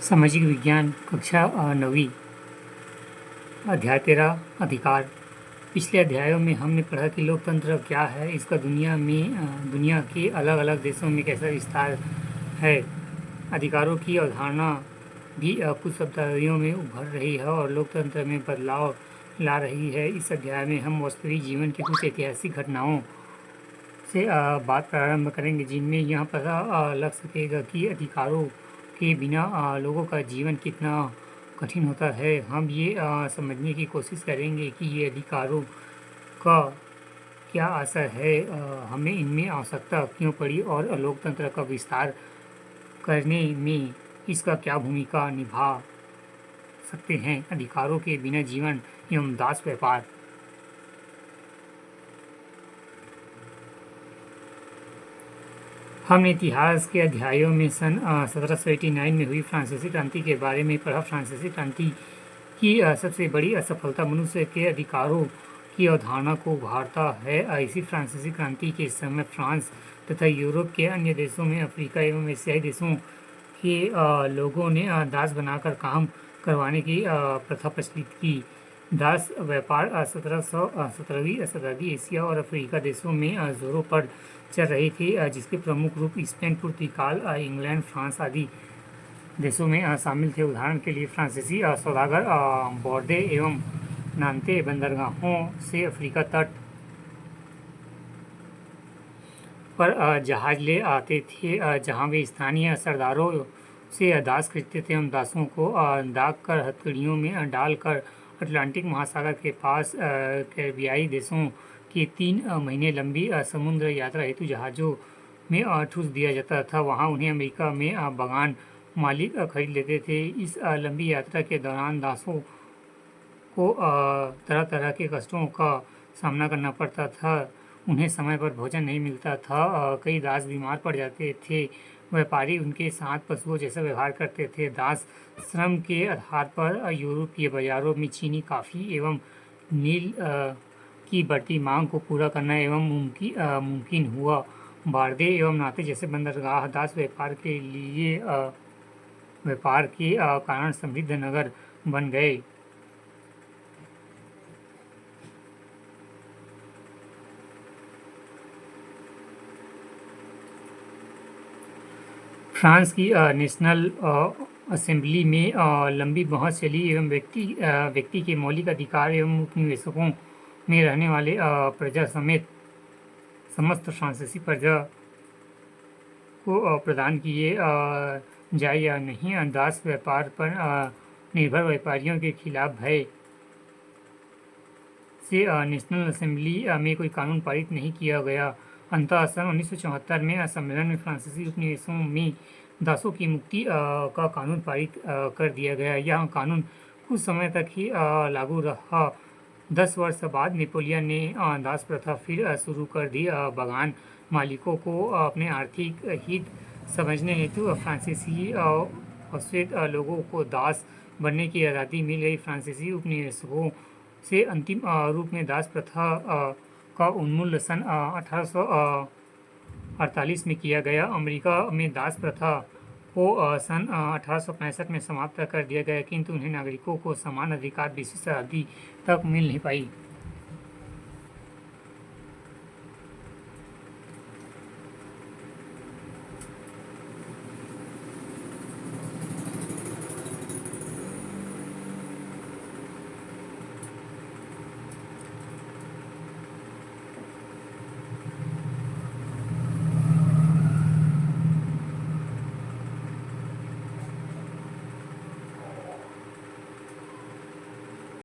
सामाजिक विज्ञान कक्षा 9वीं अध्याय 13 अधिकार। पिछले अध्यायों में हमने पढ़ा कि लोकतंत्र क्या है, इसका दुनिया के अलग अलग देशों में कैसा विस्तार है। अधिकारों की अवधारणा भी कुछ शताब्दियों में उभर रही है और लोकतंत्र में बदलाव ला रही है। इस अध्याय में हम वास्तविक जीवन की कुछ ऐतिहासिक घटनाओं से बात प्रारंभ करेंगे जिनमें यह पता लग सकेगा कि अधिकारों के बिना लोगों का जीवन कितना कठिन होता है। हम ये समझने की कोशिश करेंगे कि ये अधिकारों का क्या असर है, हमें इनमें आवश्यकता क्यों पड़ी और लोकतंत्र का विस्तार करने में इसका क्या भूमिका निभा सकते हैं। अधिकारों के बिना जीवन एवं दास व्यापार। हमने इतिहास के अध्यायों में सन 1789 में हुई फ्रांसीसी क्रांति के बारे में पढ़ा। फ्रांसीसी क्रांति की सबसे बड़ी असफलता मनुष्य के अधिकारों की अवधारणा को उभारता है। इसी फ्रांसीसी क्रांति के समय फ्रांस तथा यूरोप के अन्य देशों में अफ्रीका एवं एशियाई देशों के लोगों ने दास बनाकर काम करवाने की प्रथा प्रचलित की। दास व्यापार 17वीं शताब्दी एशिया और अफ्रीका देशों में जोरों पर चल रही थी, जिसके प्रमुख रूप स्पेन, पुर्तगाल, इंग्लैंड, फ्रांस आदि देशों में शामिल थे। उदाहरण के लिए फ्रांसीसी सौदागर बॉर्दे एवं नान्ते बंदरगाहों से अफ्रीका तट पर जहाज ले आते थे, जहां वे स्थानीय सरदारों से दास खरीदते थे एवं दासों को दाग कर हथकड़ियों में डालकर अटलांटिक महासागर के पास कैरिबियाई देशों की 3 महीने लंबी समुद्र यात्रा हेतु जहाज़ों में ठूस दिया जाता था। वहां उन्हें अमेरिका में बागान मालिक खरीद लेते थे। इस लंबी यात्रा के दौरान दासों को तरह तरह के कष्टों का सामना करना पड़ता था। उन्हें समय पर भोजन नहीं मिलता था, कई दास बीमार पड़ जाते थे, व्यापारी उनके साथ पशुओं जैसा व्यवहार करते थे। दास श्रम के आधार पर यूरोपीय बाजारों में चीनी, कॉफ़ी एवं नील की बढ़ती मांग को पूरा करना एवं मुमकिन हुआ। बार्दे एवं नाते जैसे बंदरगाह दास व्यापार के कारण समृद्ध नगर बन गए। फ्रांस की नेशनल असेंबली में लंबी बहस चली एवं व्यक्ति के मौलिक अधिकार एवं उपनिवेशों में रहने वाले प्रजा समेत समस्त फ्रांसीसी प्रजा को प्रदान किए जाए या नहीं। दास व्यापार पर निर्भर व्यापारियों के खिलाफ भय से नेशनल असेंबली में कोई कानून पारित नहीं किया गया। अंततः सन 1974 में सम्मेलन में फ्रांसीसी उपनिवेशों में दासों की मुक्ति का कानून पारित कर दिया गया। यह कानून कुछ समय तक ही लागू रहा। 10 वर्ष बाद नेपोलियन ने दास प्रथा फिर शुरू कर दी। बागान मालिकों को अपने आर्थिक हित समझने हेतु फ्रांसीसी अश्वेत लोगों को दास बनने की आज़ादी मिल गई। फ्रांसीसी उपनिवेशों से अंतिम रूप में दास प्रथा का उन्मूलन सन 1848 में किया गया। अमेरिका में दास प्रथा को सन 1865 में समाप्त कर दिया गया, किंतु उन्हें नागरिकों को समान अधिकार 20वीं शताब्दी तक मिल नहीं पाई।